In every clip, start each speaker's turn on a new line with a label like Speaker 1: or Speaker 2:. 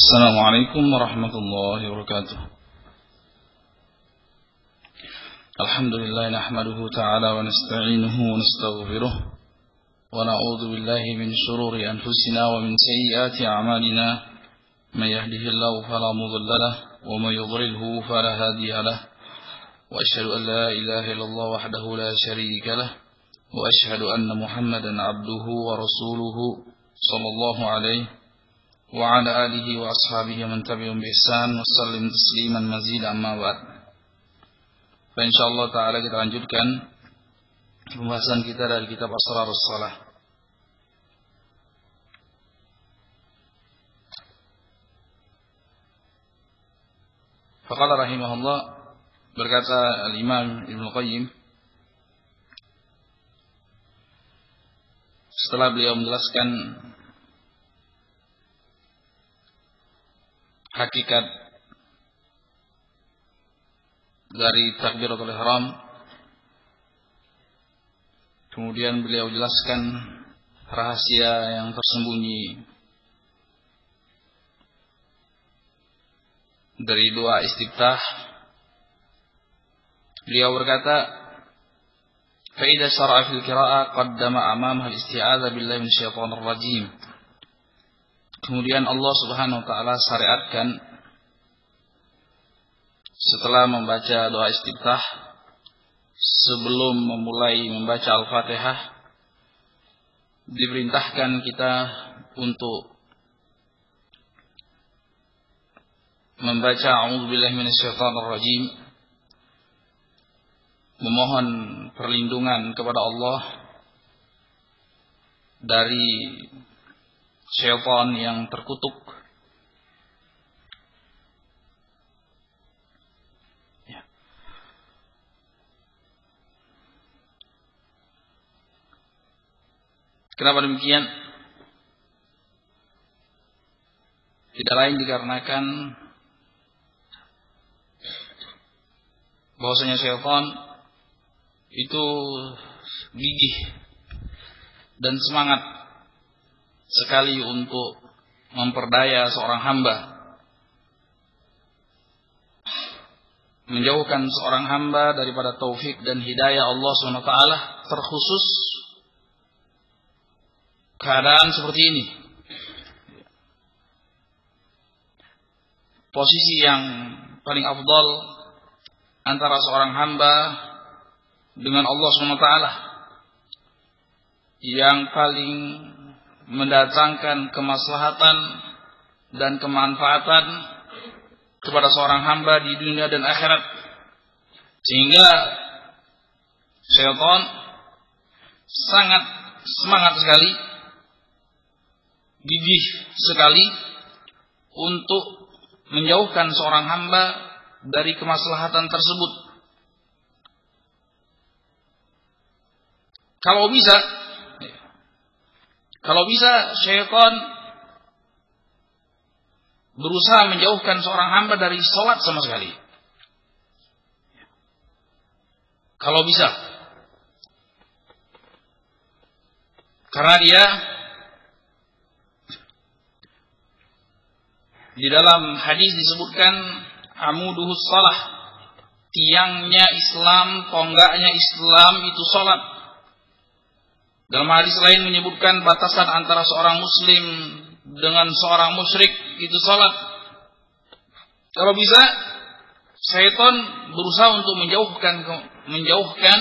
Speaker 1: Assalamualaikum warahmatullahi wabarakatuh. Alhamdulillah nahmaduhu ta'ala wa nasta'inuhu wa nastaghfiruh wa na'udzu billahi min shururi anfusina wa min sayyiati a'malina. Man yahdihillahu fala mudilla lahu wa man yudlilhu fala hadiya lahu. Wa asyhadu an la ilaha illallah wahdahu la syarika lahu wa asyhadu anna Muhammadan 'abduhu wa rasuluhu sallallahu alaihi wa ala alihi wa ashabihi man tabi'um bi ihsan wa sallim tasliman mazida amma ba'd. Insyaallah taala kita lanjutkan pembahasan kita dari kitab Asrarus Shalah. Faqala rahimahullah, berkata al-Imam Ibnu Qayyim setelah beliau menjelaskan hakikat dari takbiratul ihram, kemudian beliau jelaskan rahasia yang tersembunyi dari doa istiftah. Beliau berkata, fa idza syara'a fil qira'ah qaddama amamaha al-isti'adzah billahi minasyaitonir rajim. Kemudian Allah Subhanahu wa taala syariatkan setelah membaca doa istiftah, sebelum memulai membaca Al-Fatihah, diperintahkan kita untuk membaca a'udzubillahi minasyaitonir rajim, memohon perlindungan kepada Allah dari syaitan yang terkutuk. Ya. Kenapa demikian? Tidak lain dikarenakan bahwasanya syaitan itu gigih dan semangat sekali untuk memperdaya seorang hamba, menjauhkan seorang hamba daripada taufik dan hidayah Allah SWT, terkhusus keadaan seperti ini. Posisi yang paling afdal antara seorang hamba dengan Allah SWT, yang paling mendatangkan kemaslahatan dan kemanfaatan kepada seorang hamba di dunia dan akhirat, sehingga syaitan sangat semangat sekali, gigih sekali untuk menjauhkan seorang hamba dari kemaslahatan tersebut. Kalau bisa syaitan berusaha menjauhkan seorang hamba dari sholat sama sekali. Kalau bisa. Karena dia di dalam hadis disebutkan amuduhus shalah, tiangnya Islam, tonggaknya Islam itu sholat. Dalam hadis lain menyebutkan batasan antara seorang muslim dengan seorang musyrik itu salat. Kalau bisa, syaitan berusaha untuk menjauhkan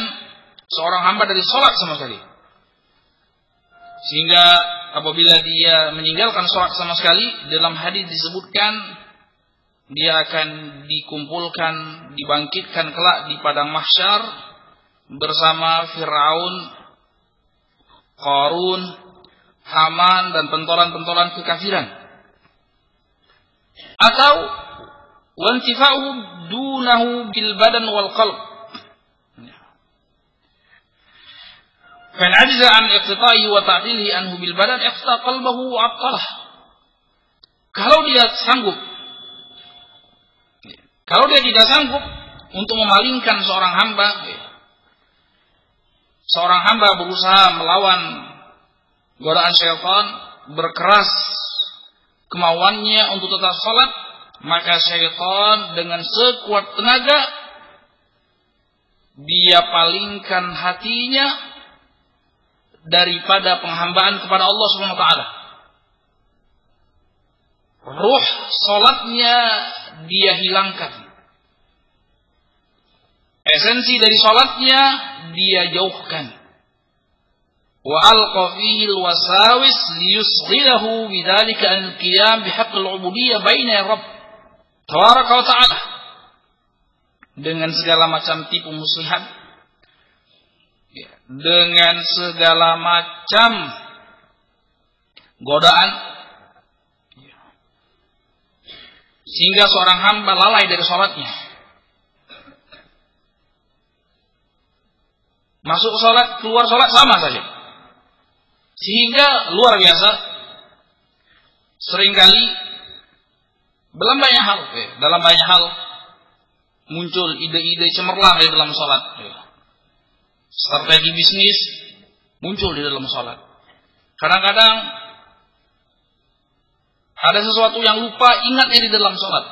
Speaker 1: seorang hamba dari salat sama sekali. Sehingga apabila dia meninggalkan salat sama sekali, dalam hadis disebutkan dia akan dikumpulkan, dibangkitkan kelak di padang mahsyar bersama Fir'aun, Qarun, Haman, dan pentolan-pentolan kekafiran. Atau wantifa'uhu dunahu bil badan wal qalb. Fa ajiza an iqtita'i wa ta'dilihi anhu bil badan iqta qalbahu wa aqtalah. Kalau dia tidak sanggup untuk memalingkan seorang hamba, seorang hamba berusaha melawan godaan syaitan, berkeras kemauannya untuk tetap sholat, maka syaitan dengan sekuat tenaga dia palingkan hatinya daripada penghambaan kepada Allah Subhanahu wa taala. Ruh sholatnya dia hilangkan. Esensi dari sholatnya dia jauhkan. Wa alqa fihi al-wasawis liyusghilahu bidzalika al-qiyam bihaqqil ubudiyyah baina Rabb tabaraka wa ta'ala. Dengan segala macam tipu muslihat, dengan segala macam godaan, sehingga seorang hamba lalai dari sholatnya. Masuk sholat, keluar sholat sama saja. Sehingga luar biasa, seringkali dalam banyak hal muncul ide-ide cemerlang di dalam sholat. Strategi bisnis muncul di dalam sholat. Kadang-kadang ada sesuatu yang lupa ingatnya di dalam sholat.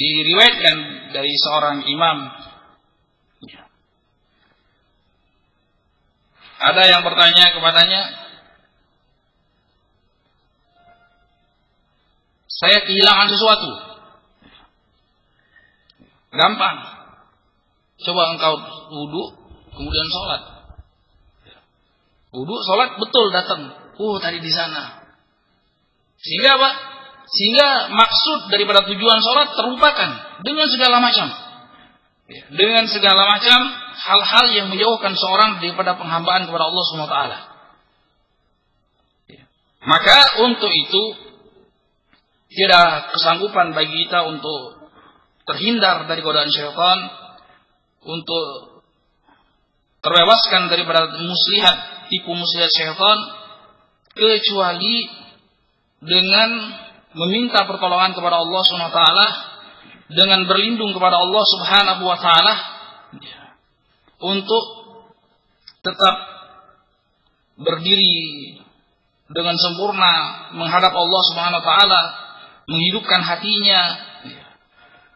Speaker 1: Diriwayatkan dari seorang imam, ada yang bertanya kepadanya, saya kehilangan sesuatu. Gampang. Coba engkau wudu, kemudian sholat. Wudu, sholat, betul datang. Tadi di sana. Sehingga apa? Sehingga maksud daripada tujuan sholat terlupakan dengan segala macam. Dengan segala macam hal-hal yang menjauhkan seorang daripada penghambaan kepada Allah SWT. Maka untuk itu tidak kesanggupan bagi kita untuk terhindar dari godaan syaitan, untuk terbebaskan daripada tipu muslihat syaitan, kecuali dengan meminta pertolongan kepada Allah SWT, dengan berlindung kepada Allah Subhanahu wa taala untuk tetap berdiri dengan sempurna menghadap Allah Subhanahu wa taala, menghidupkan hatinya,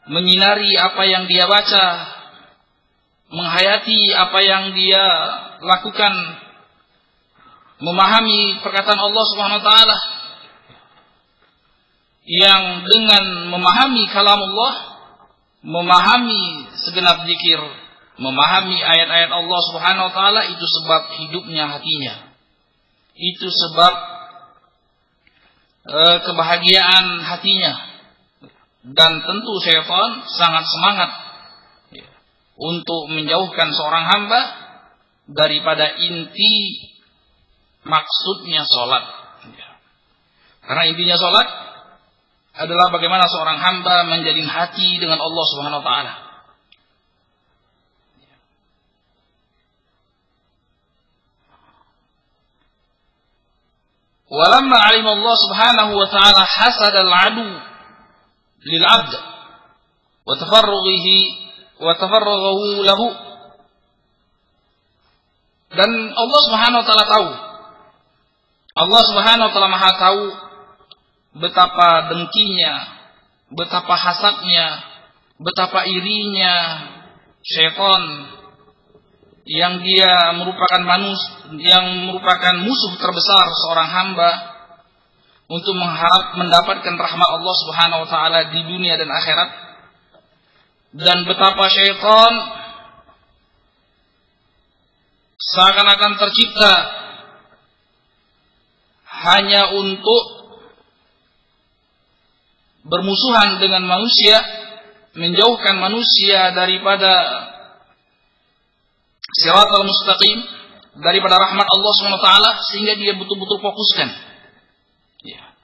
Speaker 1: menyinari apa yang dia baca, menghayati apa yang dia lakukan, memahami perkataan Allah Subhanahu wa taala, yang dengan memahami kalamullah, memahami segenap zikir, memahami ayat-ayat Allah Subhanahu wa taala, itu sebab hidupnya hatinya. Itu sebab kebahagiaan hatinya. Dan tentu syaitan sangat semangat untuk menjauhkan seorang hamba daripada inti maksudnya sholat. Karena intinya sholat adalah bagaimana seorang hamba menjalin hati dengan Allah Subhanahu wa taala. Walamma 'alima Allah Subhanahu wa taala hasad al-'adu lil 'abd wa tafarrughu lahu. Dan Allah Subhanahu wa taala tahu. Allah Subhanahu wa taala Maha tahu betapa dengkinya, betapa hasadnya, betapa irinya syaitan yang dia merupakan merupakan musuh terbesar seorang hamba untuk mengharap mendapatkan rahmat Allah Subhanahu wa taala di dunia dan akhirat, dan betapa syaitan seakan-akan tercipta hanya untuk bermusuhan dengan manusia, menjauhkan manusia daripada siratal mustaqim, daripada rahmat Allah SWT, sehingga dia betul-betul fokuskan.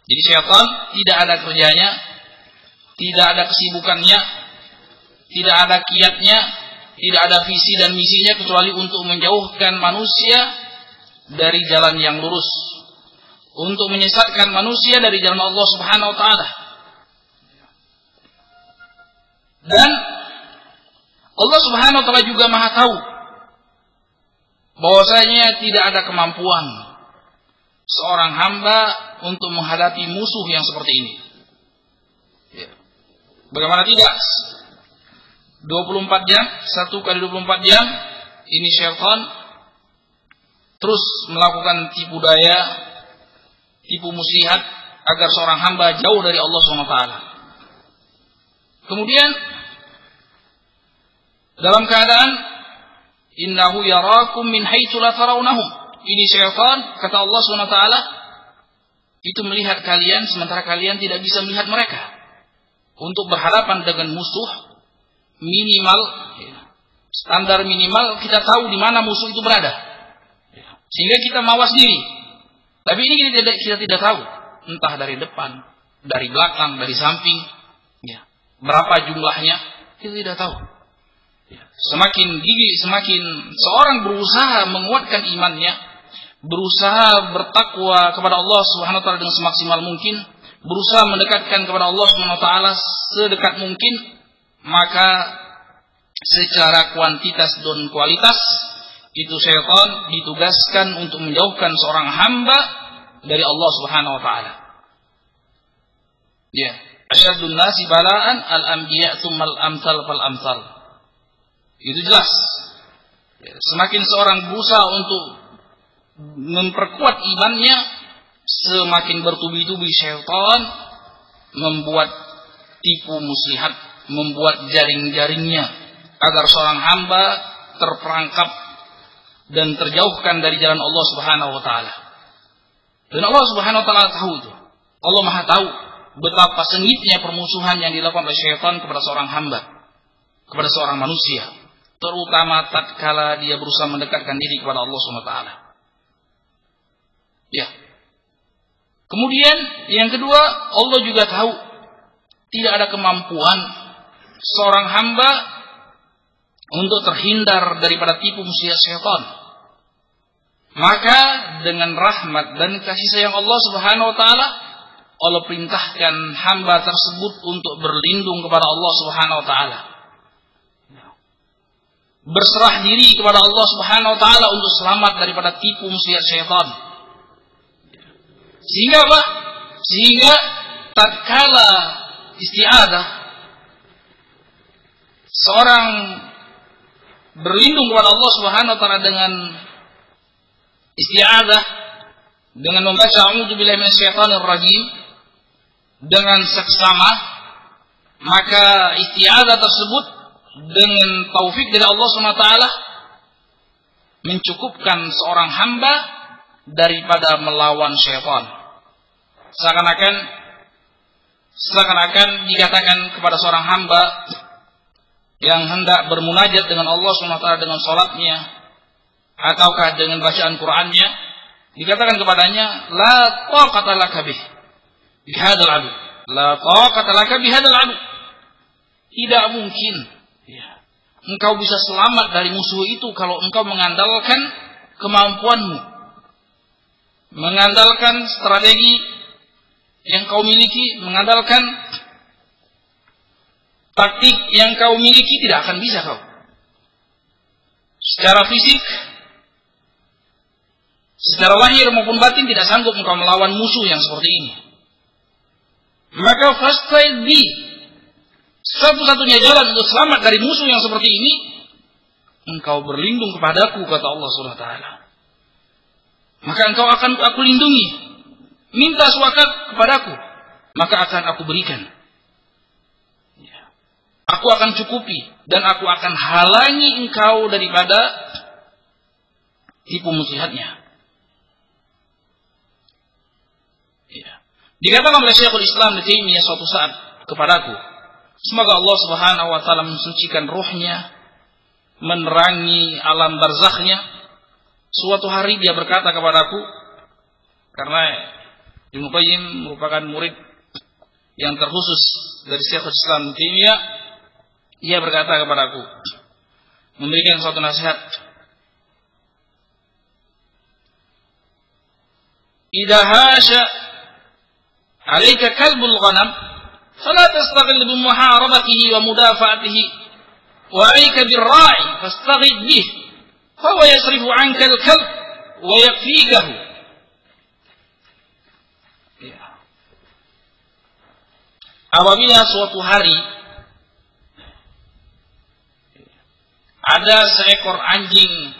Speaker 1: Jadi syaitan tidak ada kerjanya, tidak ada kesibukannya, tidak ada kiatnya, tidak ada visi dan misinya kecuali untuk menjauhkan manusia dari jalan yang lurus, untuk menyesatkan manusia dari jalan Allah Subhanahu wa taala. Dan Allah Subhanahu wa taala juga Maha tahu bahwasanya tidak ada kemampuan seorang hamba untuk menghadapi musuh yang seperti ini. Ya. Bagaimana tidak? 24 jam, 1 kali 24 jam, ini syaitan terus melakukan tipu daya, tipu muslihat agar seorang hamba jauh dari Allah SWT. Kemudian dalam keadaan innahu yarakum min haitsu la tarawnahum. Ini syaitan, kata Allah SWT, itu melihat kalian sementara kalian tidak bisa melihat mereka. Untuk berhadapan dengan musuh, minimal, standar minimal kita tahu di mana musuh itu berada, sehingga kita mawas diri. Tapi ini kita tidak tahu, entah dari depan, dari belakang, dari samping, berapa jumlahnya kita tidak tahu. Semakin gigih, semakin seorang berusaha menguatkan imannya, berusaha bertakwa kepada Allah Subhanahu wa taala dengan semaksimal mungkin, berusaha mendekatkan kepada Allah Subhanahu wa taala sedekat mungkin, maka secara kuantitas dan kualitas itu syaitan ditugaskan untuk menjauhkan seorang hamba dari Allah Subhanahu wa taala. Ya, asyadun nasi bala'an al-anbiya tsummal amsal fal amsal. Itu jelas. Ya, semakin seorang berusaha untuk memperkuat imannya, semakin bertubi-tubi syaitan membuat tipu muslihat, membuat jaring-jaringnya agar seorang hamba terperangkap dan terjauhkan dari jalan Allah Subhanahu wa taala. Dan Allah Subhanahu wa taala tahu itu. Allah Maha tahu betapa sengitnya permusuhan yang dilakukan oleh syaitan kepada seorang hamba, kepada seorang manusia, terutama tatkala dia berusaha mendekatkan diri kepada Allah Subhanahu wa taala. Ya. Kemudian yang kedua, Allah juga tahu tidak ada kemampuan seorang hamba untuk terhindar daripada tipu muslihat syaitan. Maka dengan rahmat dan kasih sayang Allah Subhanahu wa taala, Allah perintahkan hamba tersebut untuk berlindung kepada Allah Subhanahu wa taala. Berserah diri kepada Allah Subhanahu wa taala untuk selamat daripada tipu muslihat syaitan. Sehingga apa? Sehingga tatkala isti'adzah seorang berlindung kepada Allah Subhanahu wa taala dengan isti'adzah, dengan membaca a'udzubillahi minasyaitonir rajim dengan seksama, maka isti'adzah tersebut dengan taufik dari Allah Subhanahu wa taala mencukupkan seorang hamba daripada melawan syaitan. Seakan-akan dikatakan kepada seorang hamba yang hendak bermunajat dengan Allah SWT dengan salatnya ataukah dengan bacaan Qur'annya, dikatakan kepadanya la taqata laka bihadzal adu. La taqata laka bihadzal adu. Tidak mungkin engkau bisa selamat dari musuh itu kalau engkau mengandalkan kemampuanmu, mengandalkan strategi yang kau miliki, mengandalkan taktik yang kau miliki. Tidak akan bisa kau. Secara fisik, secara lahir maupun batin tidak sanggup engkau melawan musuh yang seperti ini. Maka fasta'id bi, satu-satunya jalan untuk selamat dari musuh yang seperti ini, engkau berlindung kepadaku, kata Allah Subhanahu wa taala. Maka engkau akan aku lindungi. Minta suakat kepadaku, maka akan aku berikan. Aku akan cukupi dan aku akan halangi engkau daripada tipu muslihatnya. Dikatakan oleh Syekhul Islam Ibnu Taimiyah suatu saat kepadaku, semoga Allah Subhanahu wa taala mensucikan ruhnya, menerangi alam barzakhnya. Suatu hari dia berkata kepadaku, karena Ibnu Qayyim merupakan murid yang terkhusus dari Syekhul Islam Ibnu Taimiyah, ia berkata kepadaku, memberikan suatu nasihat. Idza hasha 'alaika kalbul ghanam fala tastaghil bi muharabatihi wa mudafa'atihi wa 'alaika bir-ra'i fastaghid bihi fa huwa yasrifu 'anka al-kalb wa yakfikahu. apabila suatu hari ada seekor anjing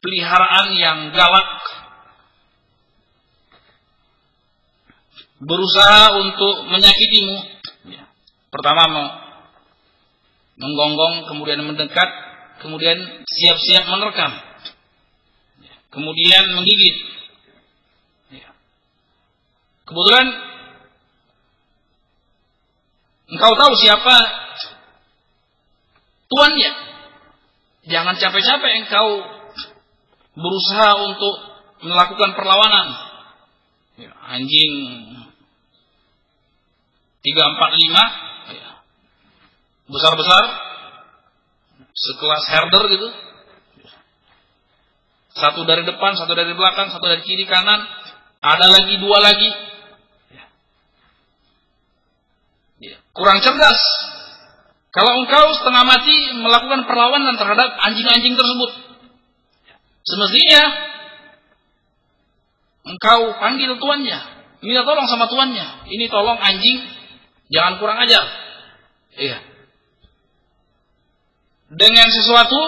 Speaker 1: peliharaan yang galak berusaha untuk menyakitimu, pertama menggonggong, kemudian mendekat, kemudian siap-siap menerkam, kemudian menggigit. Kebetulan engkau tahu siapa tuannya. Jangan capek-capek engkau berusaha untuk melakukan perlawanan. Anjing 3, 4, 5 besar-besar, sekelas herder gitu. Satu dari depan, satu dari belakang, satu dari kiri kanan, ada lagi 2 lagi. Kurang cerdas kalau engkau setengah mati melakukan perlawanan terhadap anjing-anjing tersebut. Semestinya engkau panggil tuannya, minta tolong sama tuannya. Ini tolong anjing, jangan kurang ajar. Iya. Dengan sesuatu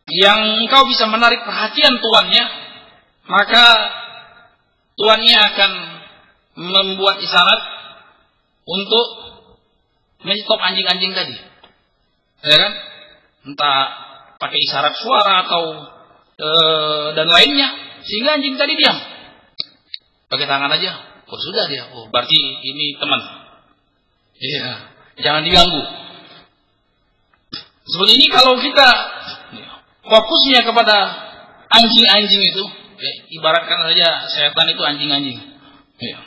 Speaker 1: yang engkau bisa menarik perhatian tuannya, maka tuannya akan membuat isyarat untuk menyetop anjing-anjing tadi. Ya kan? Entah pakai isyarat suara atau dan lainnya, sehingga anjing tadi diam. Pakai tangan aja. Oh sudah dia. Oh berarti ini teman. Iya, jangan diganggu. Seperti ini kalau kita fokusnya kepada anjing-anjing itu, ya, ibaratkan saja setan itu anjing-anjing. Ya.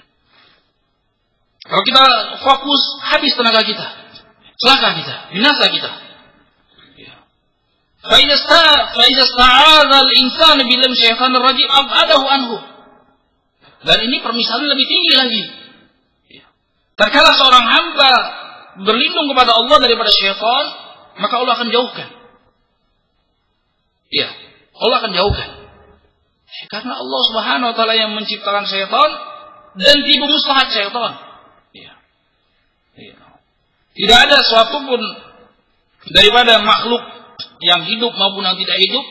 Speaker 1: Kalau kita fokus, habis tenaga kita, celaka kita, binasa kita. فَإِذَا اسْتَعَاذَ الْإِنسَانُ بِاللَّهِ مِنَ الشَّيْطَانِ الرَّجِيمِ أَبْعَدَهُ عَنْهُ. Dan ini permisalan lebih tinggi lagi. Terkala seorang hamba berlindung kepada Allah daripada syaitan, maka Allah akan jauhkan. Ya, Allah akan jauhkan. Karena Allah Subhanahu wa taala yang menciptakan syaitan dan tipu muslihat syaitan. Ya. Ya. Tidak ada suatu pun daripada makhluk yang hidup maupun yang tidak hidup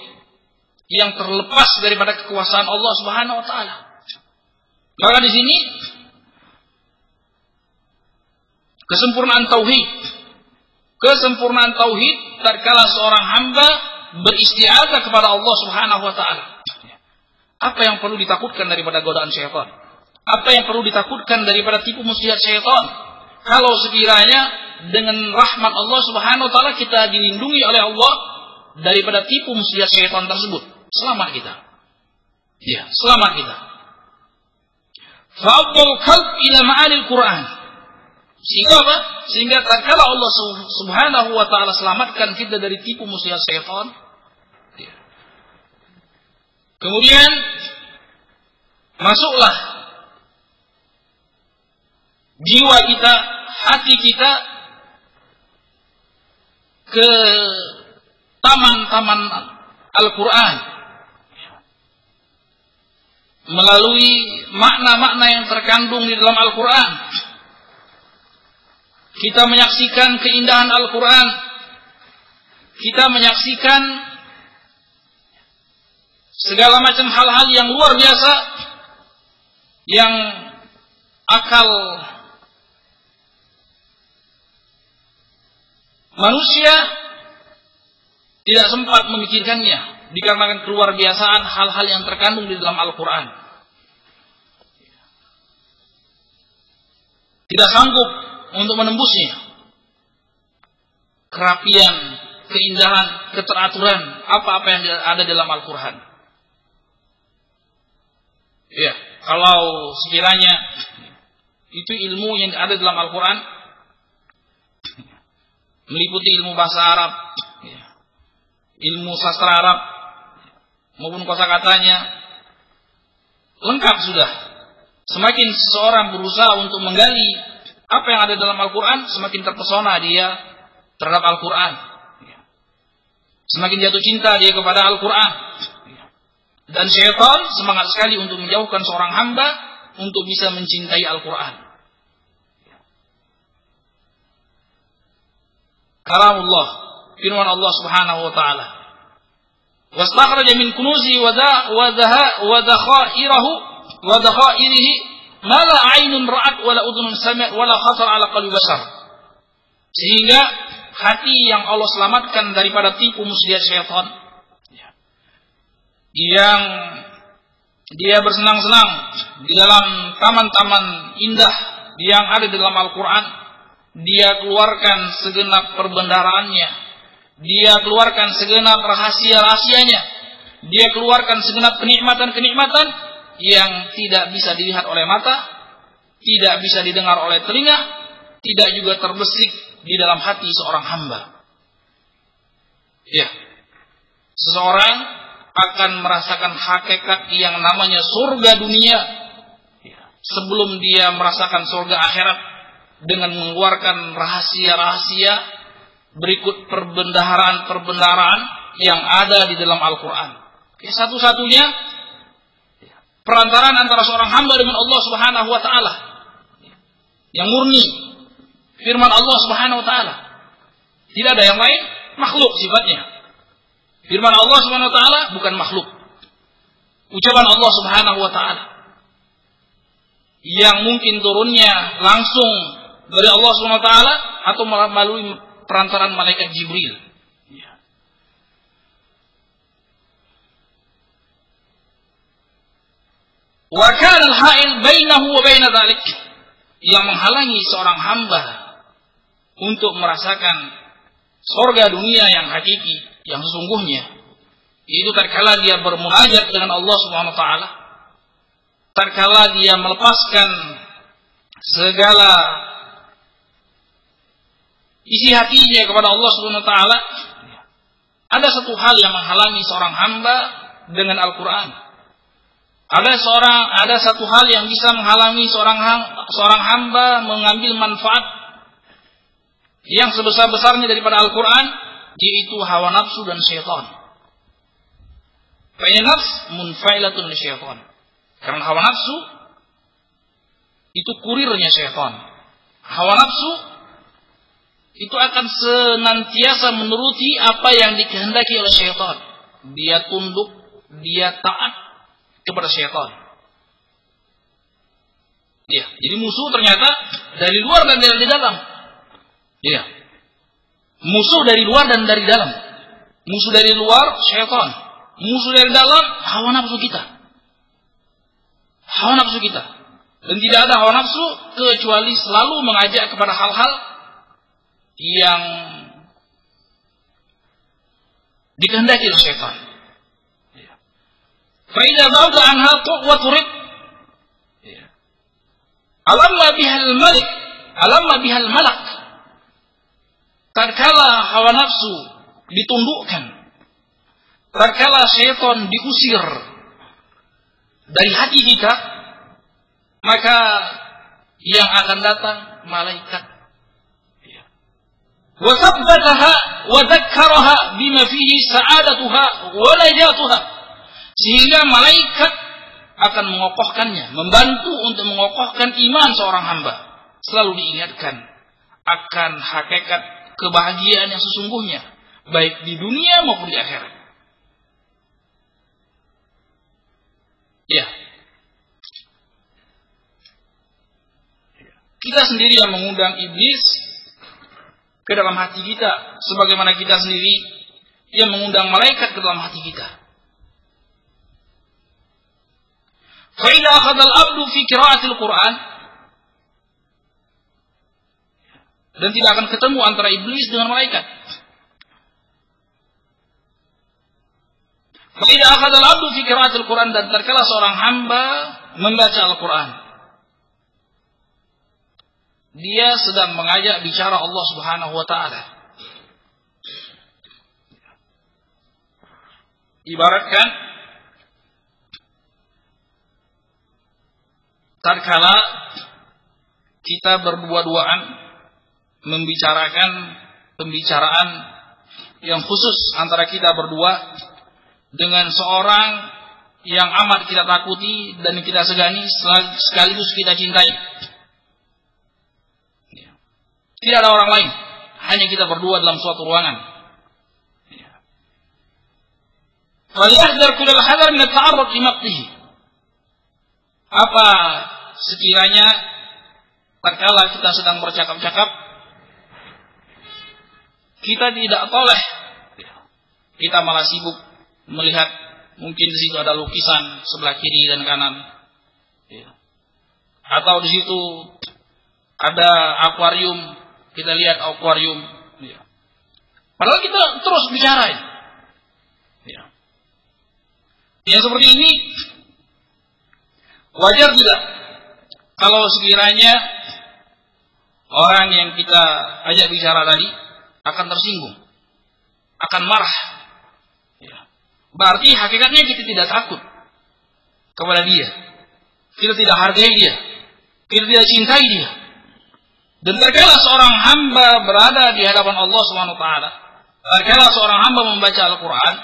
Speaker 1: yang terlepas daripada kekuasaan Allah Subhanahu wa taala. Maka di sini kesempurnaan tauhid tatkala seorang hamba beristi'adzah kepada Allah Subhanahu wa taala. Apa yang perlu ditakutkan daripada godaan syaitan? Apa yang perlu ditakutkan daripada tipu muslihat syaitan? Kalau sekiranya dengan rahmat Allah Subhanahu wa taala kita dilindungi oleh Allah daripada tipu muslihat syaitan tersebut, selamat kita. Ya, selamat kita. Fa'abdul qalb ila ma'anil Qur'an. Sehingga apa? Sehingga tatkala Allah Subhanahu wa taala selamatkan kita dari tipu muslihat syaitan, kemudian masuklah jiwa kita, hati kita ke taman-taman Al-Quran melalui makna-makna yang terkandung di dalam Al-Quran. Kita menyaksikan keindahan Al-Quran, kita menyaksikan segala macam hal-hal yang luar biasa yang akal manusia tidak sempat memikirkannya dikarenakan keluar biasaan hal-hal yang terkandung di dalam Al-Quran. Tidak sanggup untuk menembusnya. Kerapian, keindahan, keteraturan, apa-apa yang ada dalam Al-Quran. Ya, kalau sekiranya itu ilmu yang ada dalam Al-Quran meliputi ilmu bahasa Arab, ilmu sastra Arab maupun kosakatanya, lengkap sudah. Semakin seseorang berusaha untuk menggali apa yang ada dalam Al-Quran, semakin terpesona dia terhadap Al-Quran, semakin jatuh cinta dia kepada Al-Quran. Dan syaitan semangat sekali untuk menjauhkan seorang hamba untuk bisa mencintai Al-Quran. kalamullah, firman Allah Subhanahu wa taala. Wastakhraja min kunuzi wa dakhairihi ma la 'ainun ra'at wa la udhunun sami'at wa la khatar 'ala qalbi bashar. Sehingga hati yang Allah selamatkan daripada tipu muslihat syaitan, yang dia bersenang-senang di dalam taman-taman indah yang ada di dalam Al-Quran, dia keluarkan segenap perbendaharaannya, dia keluarkan segenap rahasia-rahasianya, dia keluarkan segenap kenikmatan-kenikmatan yang tidak bisa dilihat oleh mata, tidak bisa didengar oleh telinga, tidak juga terbesit di dalam hati seorang hamba. Ya, seseorang akan merasakan hakikat yang namanya surga dunia sebelum dia merasakan surga akhirat dengan mengeluarkan rahasia-rahasia berikut perbendaharaan-perbendaharaan yang ada di dalam Al-Quran. Satu-satunya perantaraan antara seorang hamba dengan Allah Subhanahu wa taala yang murni, firman Allah Subhanahu wa taala. Tidak ada yang lain, makhluk sifatnya. Firman Allah Subhanahu wa taala bukan makhluk. Ucapan Allah Subhanahu wa taala yang mungkin turunnya langsung dari Allah Subhanahu wa taala atau melalui perantaran malaikat Jibril. Wa kana al-ha'il bainahu wa bain dzalik, yang menghalangi seorang hamba untuk merasakan surga dunia yang hakiki, yang sesungguhnya, itu tatkala dia bermunajat dengan Allah Subhanahu wa taala, tatkala dia melepaskan segala isi hatinya kepada Allah Subhanahu wa taala. Ada satu hal yang menghalangi seorang hamba dengan Al-Qur'an. Ada satu hal yang bisa menghalangi seorang hamba mengambil manfaat yang sebesar-besarnya daripada Al-Qur'an, yaitu hawa nafsu dan syaitan. Fa nafs munfailatun li syaitan. Karena hawa nafsu itu kurirnya syaitan. Hawa nafsu itu akan senantiasa menuruti apa yang dikehendaki oleh syaitan. Dia tunduk, dia taat kepada syaitan. Ya, jadi musuh ternyata dari luar dan dari dalam. Ya. Musuh dari luar dan dari dalam. Musuh dari luar syaitan. Musuh dari dalam hawa nafsu kita. Hawa nafsu kita. Dan tidak ada hawa nafsu kecuali selalu mengajak kepada hal-hal yang dikehendaki oleh syaitan. Fa idza ba'da anha wa turid. Alamma bihal malak. Tatkala hawa nafsu ditundukkan, tatkala syaitan diusir dari hati kita, maka yang akan datang malaikat. Wa tsabbataha wa dzakkaraha bima fihi sa'adatuha wa najatuha. Sehingga malaikat akan mengokohkannya, membantu untuk mengokohkan iman seorang hamba. Selalu diingatkan akan hakikat kebahagiaan yang sesungguhnya, baik di dunia maupun di akhirat. Ya. Kita sendiri yang mengundang iblis ke dalam hati kita, sebagaimana kita sendiri yang mengundang malaikat ke dalam hati kita. Fa idza akhadha al-'abdu fi qira'atil Qur'an, dan tidak akan ketemu antara iblis dengan malaikat. Fa idza akhadha al-'abdu fi qira'atil Qur'an, dan tatkala seorang hamba membaca Al-Qur'an, dia sedang mengajak bicara Allah Subhanahu wa taala. Ibaratkan tatkala kita berdua-duaan membicarakan pembicaraan yang khusus antara kita berdua dengan seorang yang amat kita takuti dan kita segani, sekaligus kita cintai. Tidak ada orang lain, hanya kita berdua dalam suatu ruangan. Falyahdhar kullal hadar min at-ta'arrud li maqtihi. Apa sekiranya tatkala kita sedang bercakap-cakap, kita tidak toleh, kita malah sibuk melihat, mungkin di situ ada lukisan sebelah kiri dan kanan, atau di situ ada akuarium, kita lihat akuarium, padahal kita terus bicara. Yang seperti ini wajar tidak kalau sekiranya orang yang kita ajak bicara tadi akan tersinggung, akan marah. Berarti hakikatnya kita tidak takut kepada dia, kita tidak hargai dia, kita tidak cintai dia. Dan terkala seorang hamba berada di hadapan Allah Subhanahu wa taala, terkala seorang hamba membaca Al-Qur'an,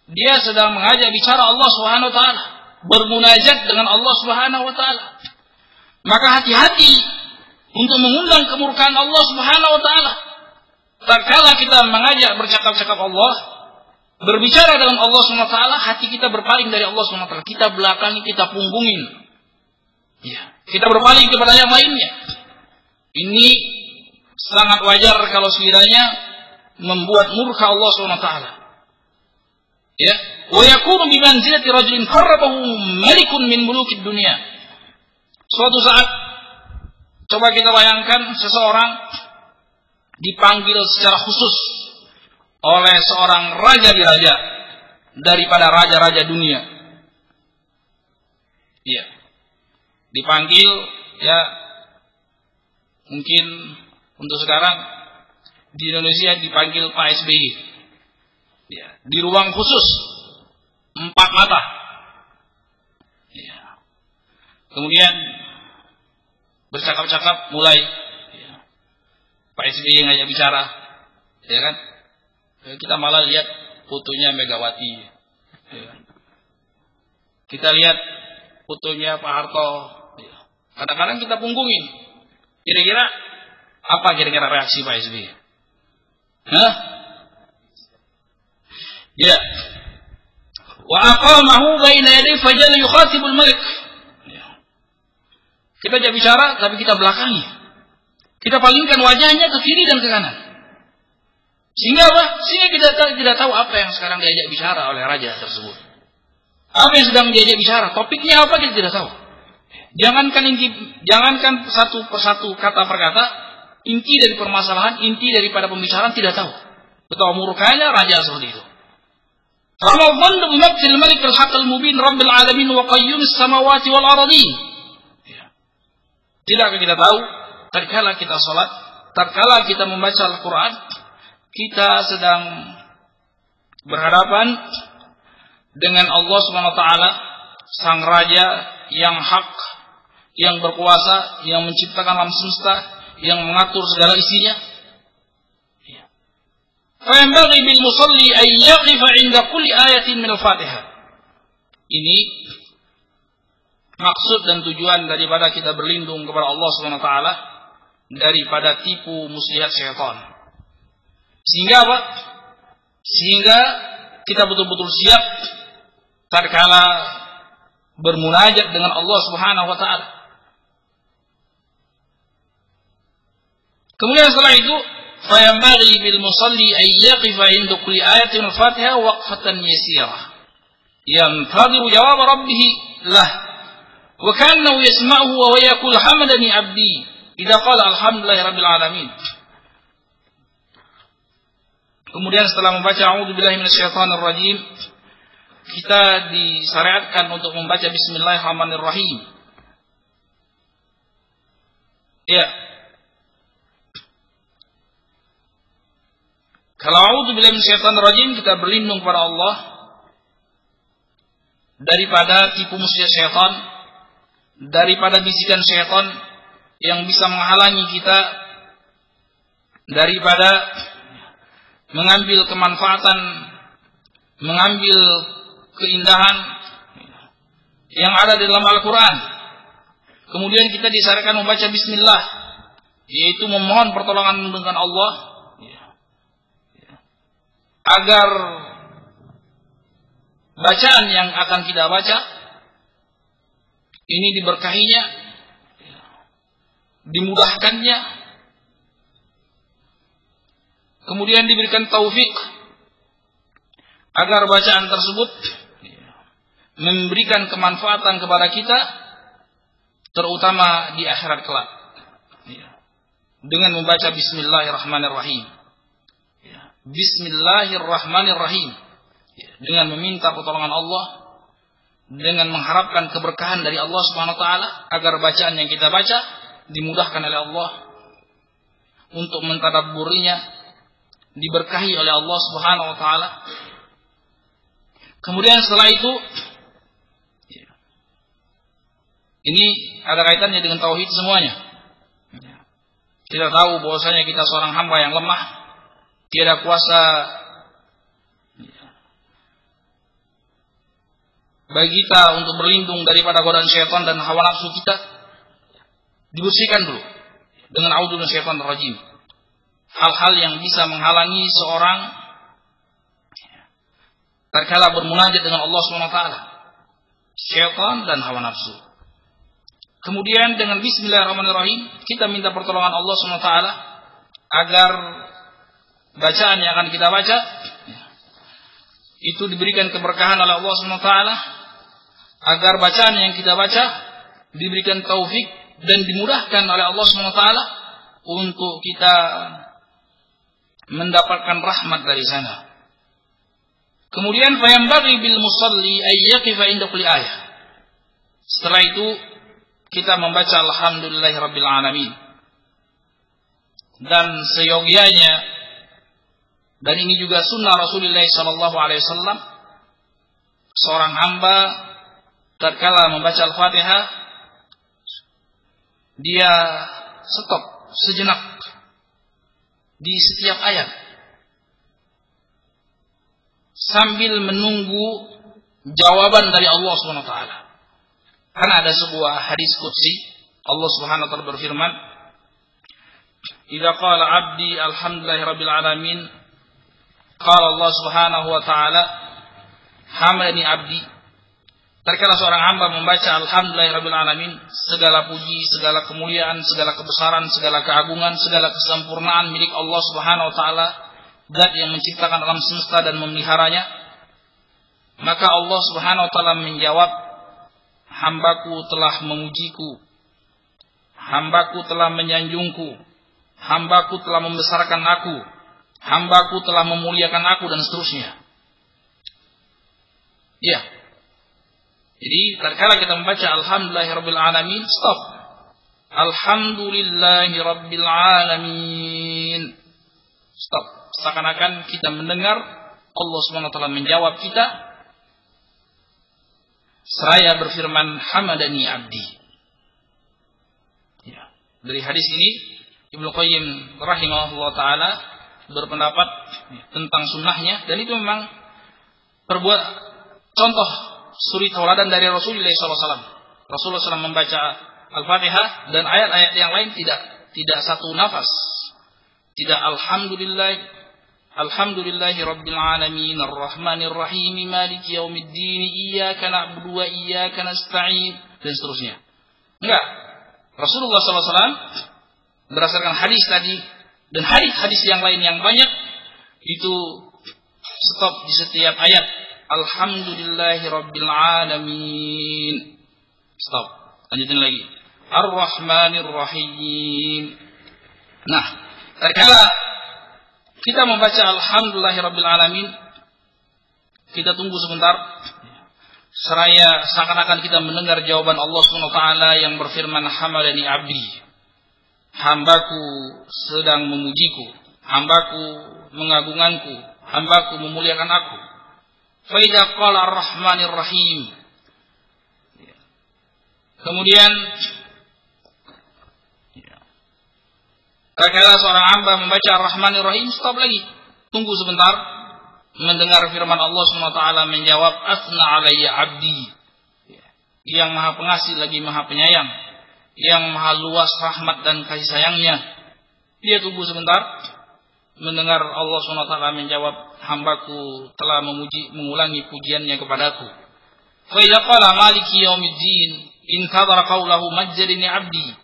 Speaker 1: dia sedang mengajak bicara Allah Subhanahu wa taala, bermunajat dengan Allah Subhanahu wa taala. Maka hati-hati untuk mengundang kemurkaan Allah Subhanahu wa taala. Tatkala kita mengajak bercakap-cakap Allah, berbicara dengan Allah Subhanahu wa taala, hati kita berpaling dari Allah Subhanahu wa taala. Kita belakangi, kita punggungin. Kita berpaling kepada yang lainnya. Ini sangat wajar kalau sekiranya membuat murka Allah Subhanahu wa taala. Wa yakunu bi manzilati rajulin qarrabahu malikun min mulukid dunya. Suatu saat coba kita bayangkan seseorang dipanggil secara khusus oleh seorang raja di raja daripada raja-raja dunia. Dipanggil, mungkin untuk sekarang di Indonesia dipanggil Pak SBY. Di ruang khusus 4 mata. Kemudian bercakap-cakap mulai Pak SBY ngajak bicara, kan? Kita malah lihat fotonya Megawati. Kita lihat fotonya Pak Harto. Kadang-kadang kita punggungin. Kira-kira apa reaksi Pak SBY? Wa aqamahu baina yaday fajal yukhatibul malik. Kita ajak bicara tapi kita belakangi. Kita palingkan wajahnya ke kiri dan ke kanan. Sehingga apa? Sehingga kita tidak tahu apa yang sekarang diajak bicara oleh raja tersebut. Apa yang sedang diajak bicara, topiknya apa kita tidak tahu. Jangankan satu persatu kata per kata, inti dari permasalahan, inti daripada pembicaraan tidak tahu. Betapa murkanya raja seperti itu. Fama dhannu bimaqtil malik al-haqq al-mubin rabbil alamin wa qayyumis samawati wal ardin. Tidakkah kita tahu, tatkala kita salat, tatkala kita membaca Al-Qur'an, kita sedang berhadapan dengan Allah Subhanahu wa taala, sang raja yang hak, yang berkuasa, yang menciptakan alam semesta, yang mengatur segala isinya. Fayambaghi bil musalli an yaqifa 'inda kulli ayatin min al-Fatihah. Ini maksud dan tujuan daripada kita berlindung kepada Allah Subhanahu wa taala daripada tipu muslihat syaitan. Sehingga apa? Sehingga kita betul-betul siap tatkala bermunajat dengan Allah Subhanahu wa taala. Kemudian setelah itu, fayambaghi bil musalli an yaqifa 'inda kulli ayatin min al-Fatihah waqfatan yasirah. Yantadhiru jawab rabbih lah. Wa kannahu yasma'uhu wa huwa yaqul hamadani 'abdi idza qala alhamdulillahi rabbil alamin. Kemudian setelah membaca a'udzubillahi minasyaitonir rajim, kita disyariatkan untuk membaca bismillahirrahmanirrahim. Kalau a'udzubillahi minasyaitonir rajim, kita berlindung kepada Allah daripada tipu muslihat syaitan, daripada bisikan syaitan yang bisa menghalangi kita daripada mengambil kemanfaatan, mengambil keindahan yang ada di dalam Al-Quran. Kemudian kita disarankan membaca bismillah, yaitu memohon pertolongan dengan Allah agar bacaan yang akan kita baca ini diberkahinya, dimudahkannya, kemudian diberikan taufik agar bacaan tersebut memberikan kemanfaatan kepada kita, terutama di akhirat kelak. Dengan membaca Bismillahirrahmanirrahim. Bismillahirrahmanirrahim. Dengan meminta pertolongan Allah, dengan mengharapkan keberkahan dari Allah Subhanahu wa taala agar bacaan yang kita baca dimudahkan oleh Allah untuk mentadabburinya, diberkahi oleh Allah Subhanahu wa taala. Kemudian setelah itu ini ada kaitannya dengan tauhid semuanya. Kita tahu bahwasanya kita seorang hamba yang lemah, tiada kuasa bagi kita untuk berlindung daripada godaan syaitan dan hawa nafsu kita. Dibersihkan dulu dengan a'udzu minasyaitonir rajim. Hal-hal yang bisa menghalangi seorang tatkala bermunajat dengan Allah Subhanahu wa taala, syaitan dan hawa nafsu. Kemudian dengan Bismillahirrahmanirrahim kita minta pertolongan Allah Subhanahu wa taala agar bacaan yang akan kita baca itu diberikan keberkahan oleh Allah Subhanahu wa taala, agar bacaan yang kita baca diberikan taufik dan dimudahkan oleh Allah Subhanahu wa taala untuk kita mendapatkan rahmat dari sana. Kemudian fayambaghi bil musalli ay yaqifa inda kulli ayah. Setelah itu kita membaca alhamdulillahirabbil alamin. Dan seyogianya, dan ini juga sunnah Rasulullah sallallahu alaihi wasallam, seorang hamba tatkala membaca Al-Fatihah dia stop sejenak di setiap ayat sambil menunggu jawaban dari Allah Subhanahu wa taala. Karena ada sebuah hadis qudsi, Allah Subhanahu wa taala berfirman, "Idza qala 'abdi alhamdulillahirabbil alamin, qala Allah Subhanahu wa taala, hamdani 'abdi." Tatkala seorang hamba membaca alhamdulillahirabbil alamin, segala puji, segala kemuliaan, segala kebesaran, segala keagungan, segala kesempurnaan milik Allah Subhanahu wa taala, Zat yang menciptakan alam semesta dan memeliharanya, maka Allah Subhanahu wa taala menjawab, hambaku telah memujiku, hambaku telah menyanjungku, hambaku telah membesarkan aku, hambaku telah memuliakan aku, dan seterusnya. Ya. Jadi tatkala kita membaca alhamdulillahirabbil alamin, stop. Alhamdulillahirabbil alamin. Stop. Seakan-akan kita mendengar Allah Subhanahu wa taala menjawab kita seraya berfirman, hamadani abdi. Ya. Dari hadis ini Ibnu Qayyim rahimahullah taala berpendapat tentang sunnahnya, dan itu memang perbuat contoh suri tauladan dari Rasulullah SAW. Rasulullah SAW membaca Al-Fatihah dan ayat-ayat yang lain tidak satu nafas, tidak Alhamdulillahi Rabbil Alamin Ar-Rahmanir Rahim Maliki Yaumiddin Iyyaka na'budu wa iyyaka nasta'in, dan seterusnya. Enggak. Rasulullah SAW berdasarkan hadis tadi dan hadis-hadis yang lain yang banyak itu stop di setiap ayat. Alhamdulillahi Rabbil Alamin. Stop. Lanjutin lagi. Ar-Rahmanir Rahim. Nah, tatkala kita membaca Alhamdulillahi Rabbil Alamin, kita tunggu sebentar seraya seakan-akan kita mendengar jawaban Allah Subhanahu wa taala yang berfirman, hamadani abdi. Hambaku sedang memujiku, hambaku mengagunganku, hambaku memuliakan aku. Fa idza qala Ar-Rahmanir Rahim. Kemudian tatkala seorang hamba membaca Ar-Rahmanir Rahim, stop lagi. Tunggu sebentar mendengar firman Allah Subhanahu wa taala menjawab, asna alayya abdi. Yang Maha Pengasih lagi Maha Penyayang, yang Maha luas rahmat dan kasih sayangnya. Dia tunggu sebentar mendengar Allah SWT menjawab, hambaku telah mengulangi pujiannya kepadaku. Fa idza qala maliki yaumiddin intadhara qawlahu majjadini 'abdi.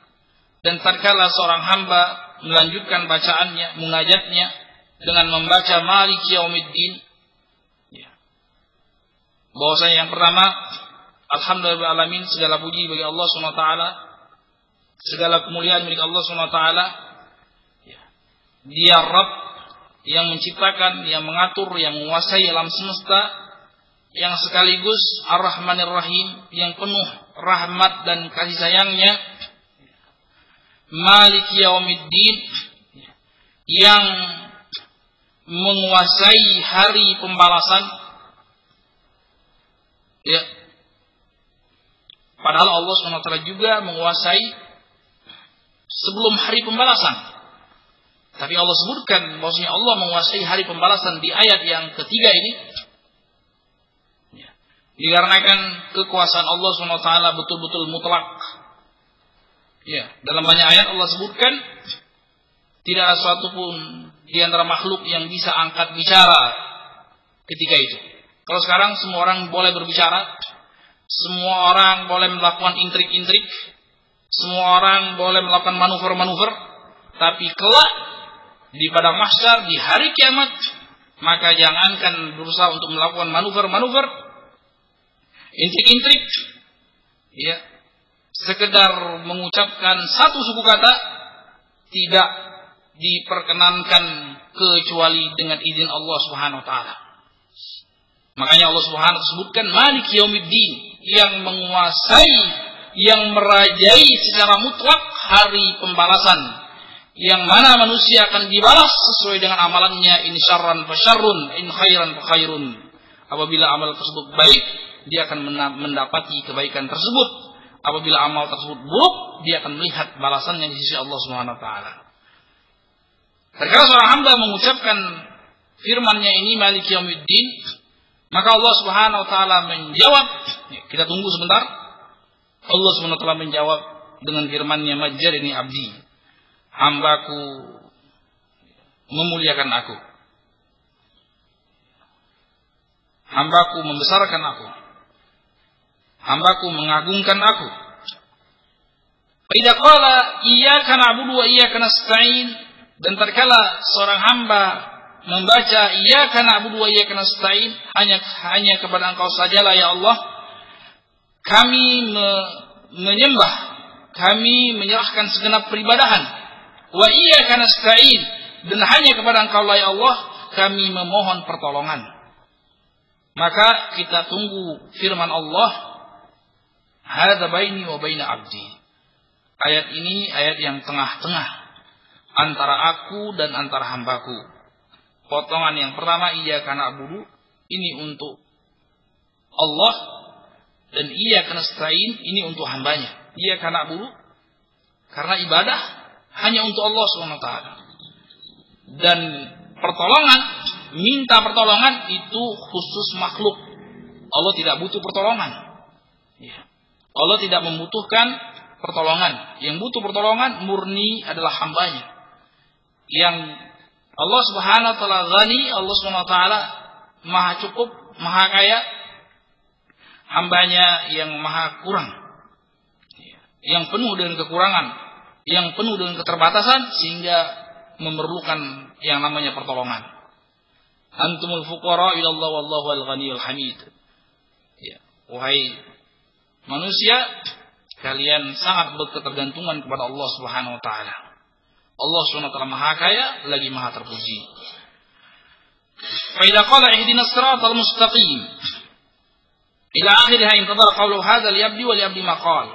Speaker 1: Dan tatkala seorang hamba melanjutkan bacaannya, munajatnya dengan membaca maliki yaumiddin, bahwasanya yang pertama, alhamdulillah alamin, segala puji bagi Allah SWT, segala kemuliaan milik Allah SWT. Dia Rabb yang menciptakan, yang mengatur, yang menguasai alam semesta, yang sekaligus Ar-Rahmanir Rahim, yang penuh rahmat dan kasih sayangnya. Maliki yaumiddin, yang menguasai hari pembalasan. Ya. Padahal Allah SWT juga menguasai sebelum hari pembalasan. Tapi Allah sebutkan bahwasanya Allah menguasai hari pembalasan di ayat yang ketiga ini. Ya. Dikarenakan kekuasaan Allah SWT betul-betul mutlak. Ya. Dalam banyak ayat Allah sebutkan tidak ada suatu pun di antara makhluk yang bisa angkat bicara ketika itu. Kalau sekarang semua orang boleh berbicara, semua orang boleh melakukan intrik-intrik, semua orang boleh melakukan manuver-manuver, tapi kelak di padang mahsyar, di hari kiamat, maka jangankan berusaha untuk melakukan manuver-manuver, intrik-intrik, ya, sekedar mengucapkan satu suku kata tidak diperkenankan kecuali dengan izin Allah Subhanahu wa taala. Makanya Allah Subhanahu wa taala sebutkan Maliki Yaumiddin, yang menguasai, yang merajai secara mutlak hari pembalasan, yang mana manusia akan dibalas sesuai dengan amalannya, in syarran fa syarrun, in khairan fa khairun. Apabila amal tersebut baik, dia akan mendapati kebaikan tersebut. Apabila amal tersebut buruk, dia akan melihat balasannya di sisi Allah Subhanahu wa taala. Tatkala seorang hamba mengucapkan firman-Nya ini Maliki Yaumiddin, maka Allah Subhanahu wa taala menjawab. Kita tunggu sebentar. Allah Subhanahu wa taala menjawab dengan firman-Nya, Majjadani 'abdi. Hambaku memuliakan aku. Hambaku membesarkan aku. Hambaku mengagungkan aku. Fa idza qala iyyaka na'budu wa iyyaka nasta'in, dan tatkala seorang hamba membaca iyyaka na'budu wa iyyaka nasta'in, hanya kepada Engkau sajalah ya Allah kami menyembah, kami menyerahkan segenap peribadahan, wa iyyaka nasta'in, dan hanya kepada Engkau lah ya Allah kami memohon pertolongan. Maka kita tunggu firman Allah, hadza baini wa baina 'abdi. Ayat ini ayat yang tengah-tengah antara aku dan antara hambaku. Potongan yang pertama iyyaka na'budu, ini untuk Allah, dan iyyaka nasta'in, ini untuk hambanya. Iyyaka na'budu karena ibadah hanya untuk Allah SWT. Dan pertolongan, minta pertolongan itu khusus makhluk. Allah tidak butuh pertolongan. Allah tidak membutuhkan pertolongan. Yang butuh pertolongan murni adalah hambanya. Yang Allah Subhanahu wa taala ghani, Allah Subhanahu wa taala maha cukup, maha kaya. Hambanya yang maha kurang, yang penuh dengan kekurangan, yang penuh dengan keterbatasan, sehingga memerlukan yang namanya pertolongan. Antumul fuqara ila Allah wallahu al-ghaniyul hamid. Ya, wahai manusia, kalian sangat berketergantungan kepada Allah Subhanahu wa taala. Allah Subhanahu wa taala maha kaya lagi maha terpuji. Fa idza qala ihdinas siratal mustaqim ila akhirih intadhar qawlu hadza li abdi wa li abdi ma qala.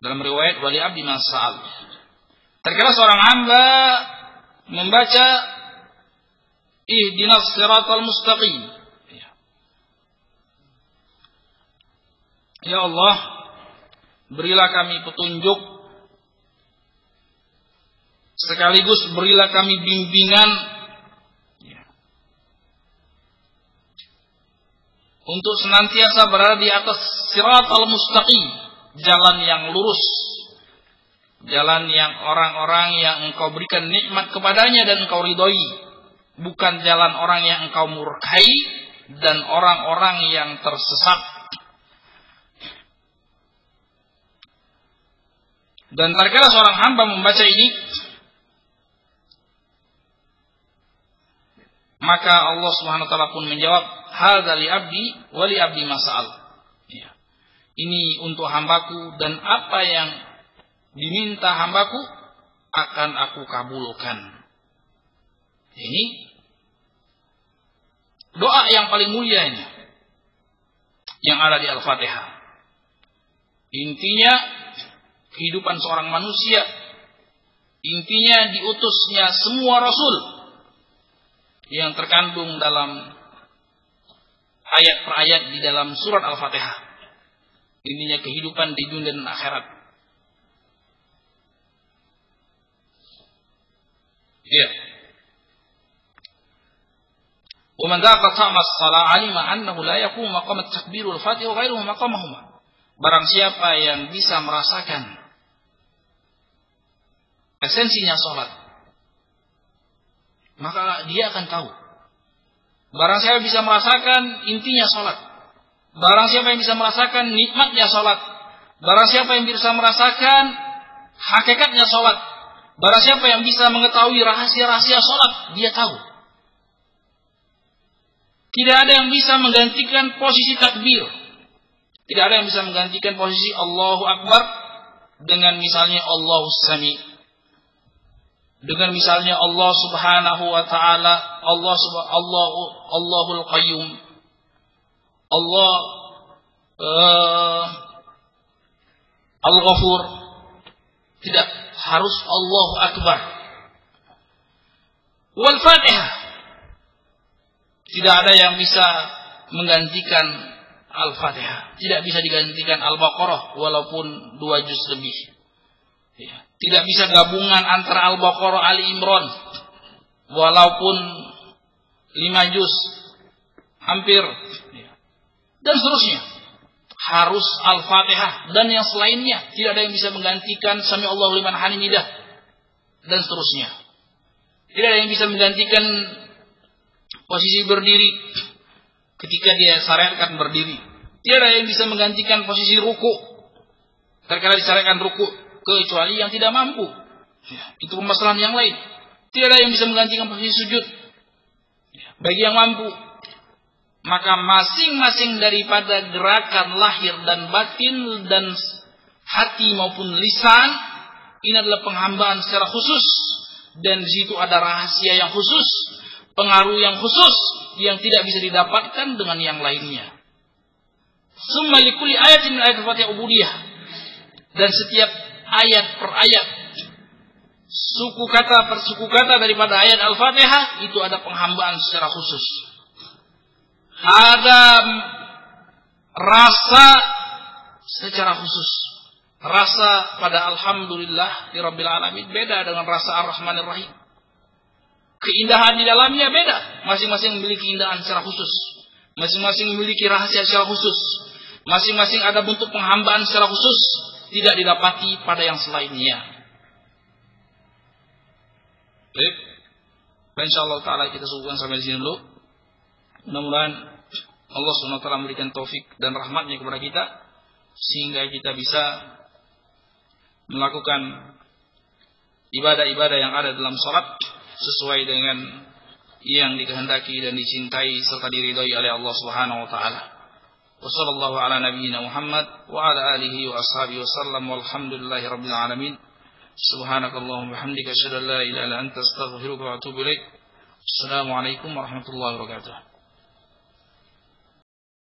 Speaker 1: Dalam riwayat wa li abdi ma sa'al. Terkala seorang hamba membaca ihdinas siratal mustaqim, ya Allah, berilah kami petunjuk, sekaligus berilah kami bimbingan untuk senantiasa berada di atas siratal mustaqim, jalan yang lurus, jalan yang orang-orang yang Engkau berikan nikmat kepadanya dan Engkau ridhoi, bukan jalan orang yang engkau murkai dan orang-orang yang tersesat. Dan tatkala seorang hamba membaca ini, maka Allah Subhanahu wa taala pun menjawab, hadza li abdi wa li abdi mas'al. Ya. Ini untuk hambaku dan apa yang diminta hambaku akan aku kabulkan. Ini doa yang paling mulia ini yang ada di Al-Fatihah. Intinya kehidupan seorang manusia, intinya diutusnya semua rasul yang terkandung dalam ayat per ayat di dalam surat Al-Fatihah. Intinya kehidupan di dunia dan akhirat. Ya. Wa man dhaqa ta'ma as-salah 'alima annahu la yaqumu maqam at-takbir wal fatihah wa ghairuhu maqamahuma. Barang siapa yang bisa merasakan esensinya salat, maka dia akan tahu. Barang siapa bisa merasakan intinya salat, barang siapa yang bisa merasakan nikmatnya salat, barang siapa yang bisa merasakan hakikatnya salat, barang siapa yang bisa mengetahui rahasia-rahasia salat, dia tahu. Tidak ada yang bisa menggantikan posisi takbir. Tidak ada yang bisa menggantikan posisi Allahu Akbar dengan misalnya Allahu Sami. Dengan misalnya Allah Subhanahu wa taala, Allahul Qayyum. Allah Al-Ghafur. Tidak, harus Allahu Akbar. Wal Fatihah. Tidak ada yang bisa menggantikan Al-Fatihah. Tidak bisa digantikan Al-Baqarah walaupun 2 juz lebih. Ya. Tidak bisa gabungan antara Al-Baqarah Ali Imran walaupun 5 juz. Hampir. Ya. Dan seterusnya. Harus Al-Fatihah dan yang selainnya. Tidak ada yang bisa menggantikan Sami Allahu liman hamidah dan seterusnya. Tidak ada yang bisa menggantikan posisi berdiri ketika dia syariatkan berdiri. Tidak ada yang bisa menggantikan posisi ruku terkala disyariatkan ruku kecuali yang tidak mampu. Ya, itu permasalahan yang lain. Tidak ada yang bisa menggantikan posisi sujud bagi yang mampu. Maka masing-masing daripada gerakan lahir dan batin dan hati maupun lisan ini adalah penghambaan secara khusus dan di situ ada rahasia yang khusus, pengaruh yang khusus yang tidak bisa didapatkan dengan yang lainnya. Summa likulli ayatin min ayatil Fatihah ubudiyah. Dan setiap ayat per ayat, suku kata per suku kata daripada ayat Al-Fatihah itu ada penghambaan secara khusus. Ada rasa secara khusus. Rasa pada Alhamdulillah Rabbil Alamin beda dengan rasa Ar-Rahmanir Rahim. Keindahan di dalamnya beda. Masing-masing memiliki keindahan secara khusus. Masing-masing memiliki rahasia secara khusus. Masing-masing ada bentuk penghambaan secara khusus. Tidak didapati pada yang selainnya. Baik. InsyaAllah ta'ala kita subuhkan sampai di sini dulu. Mudah-mudahan Allah SWT memberikan taufik dan rahmatnya kepada kita. Sehingga kita bisa melakukan ibadah-ibadah yang ada dalam salat sesuai dengan yang dikehendaki dan dicintai serta diridhai oleh Allah Subhanahu wa taala. Wassallallahu ala nabiyyina Muhammad wa ala alihi wa ashabihi wasallam walhamdulillahi rabbil alamin. Subhanakallahumma bihamdika asyhadu an la ilaha illa anta astaghfiruka wa atubu ilaik. Assalamualaikum warahmatullahi wabarakatuh.